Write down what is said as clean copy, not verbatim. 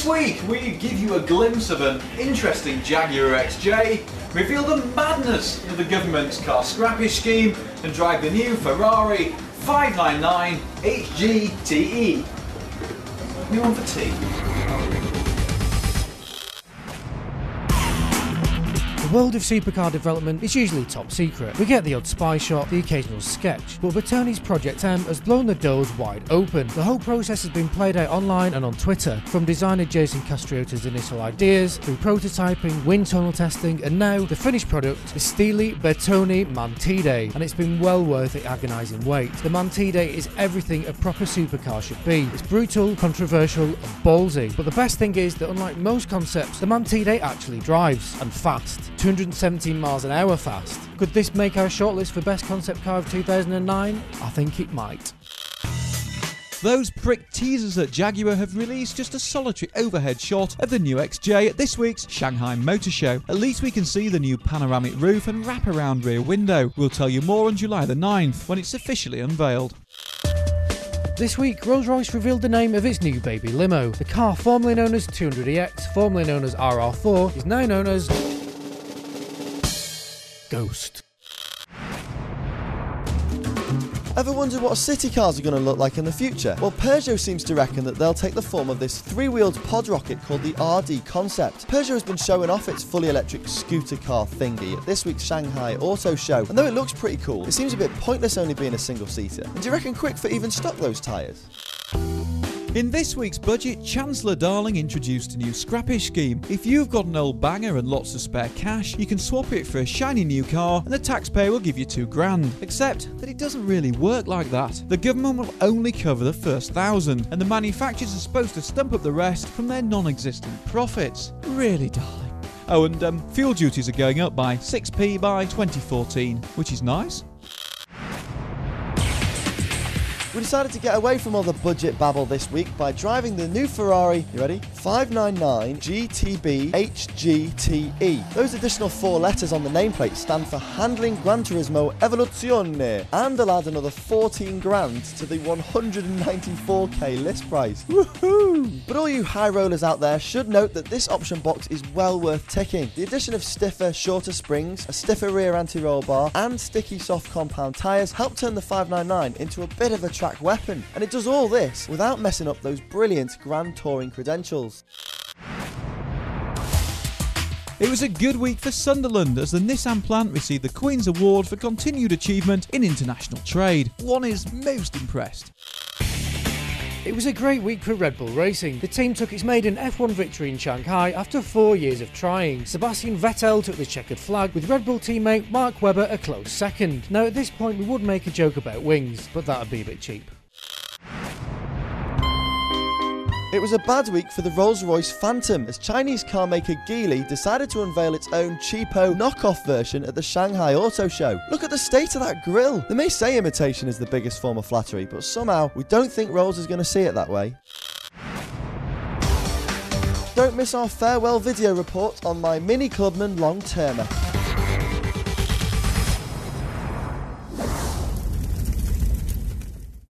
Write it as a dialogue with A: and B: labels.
A: This week we give you a glimpse of an interesting Jaguar XJ, reveal the madness of the government's car scrappage scheme and drive the new Ferrari 599 HGTE. New one for tea.
B: The world of supercar development is usually top secret. We get the odd spy shot, the occasional sketch, but Bertone's Project M has blown the doors wide open. The whole process has been played out online and on Twitter, from designer Jason Castriota's initial ideas, through prototyping, wind tunnel testing, and now the finished product is Stile Bertone Mantide, and it's been well worth the agonising wait. The Mantide is everything a proper supercar should be. It's brutal, controversial, and ballsy, but the best thing is that unlike most concepts, the Mantide actually drives, and fast. 217 miles an hour fast. Could this make our shortlist for best concept car of 2009? I think it might.
C: Those prick teasers at Jaguar have released just a solitary overhead shot of the new XJ at this week's Shanghai Motor Show. At least we can see the new panoramic roof and wraparound rear window. We'll tell you more on July the 9th when it's officially unveiled.
B: This week, Rolls-Royce revealed the name of its new baby limo. The car, formerly known as 200EX, formerly known as RR4, is now known as Ghost.
D: Ever wondered what city cars are going to look like in the future? Well, Peugeot seems to reckon that they'll take the form of this three-wheeled pod rocket called the RD Concept. Peugeot has been showing off its fully electric scooter car thingy at this week's Shanghai Auto Show, and though it looks pretty cool, it seems a bit pointless only being a single-seater. And do you reckon quick for even stock those tyres?
C: In this week's budget, Chancellor Darling introduced a new scrappage scheme. If you've got an old banger and lots of spare cash, you can swap it for a shiny new car and the taxpayer will give you £2,000. Except that it doesn't really work like that. The government will only cover the first 1,000 and the manufacturers are supposed to stump up the rest from their non-existent profits. Really, darling? Oh, and fuel duties are going up by 6p by 2014, which is nice.
D: We decided to get away from all the budget babble this week by driving the new Ferrari, you ready? 599 GTB HGTE. Those additional 4 letters on the nameplate stand for Handling Gran Turismo Evoluzione, and they'll add another 14 grand to the 194k list price. Woohoo! But all you high rollers out there should note that this option box is well worth ticking. The addition of stiffer, shorter springs, a stiffer rear anti-roll bar, and sticky soft compound tyres help turn the 599 into a bit of a track weapon, and it does all this without messing up those brilliant Grand Touring credentials.
C: It was a good week for Sunderland as the Nissan plant received the Queen's Award for continued achievement in international trade. One is most impressed.
B: It was a great week for Red Bull Racing. The team took its maiden F1 victory in Shanghai after 4 years of trying. Sebastian Vettel took the checkered flag, with Red Bull teammate Mark Webber a close second. Now at this point we would make a joke about wings, but that would be a bit cheap.
D: It was a bad week for the Rolls-Royce Phantom as Chinese car maker Geely decided to unveil its own cheapo knockoff version at the Shanghai Auto Show. Look at the state of that grille. They may say imitation is the biggest form of flattery, but somehow we don't think Rolls is going to see it that way. Don't miss our farewell video report on my Mini Clubman long-termer.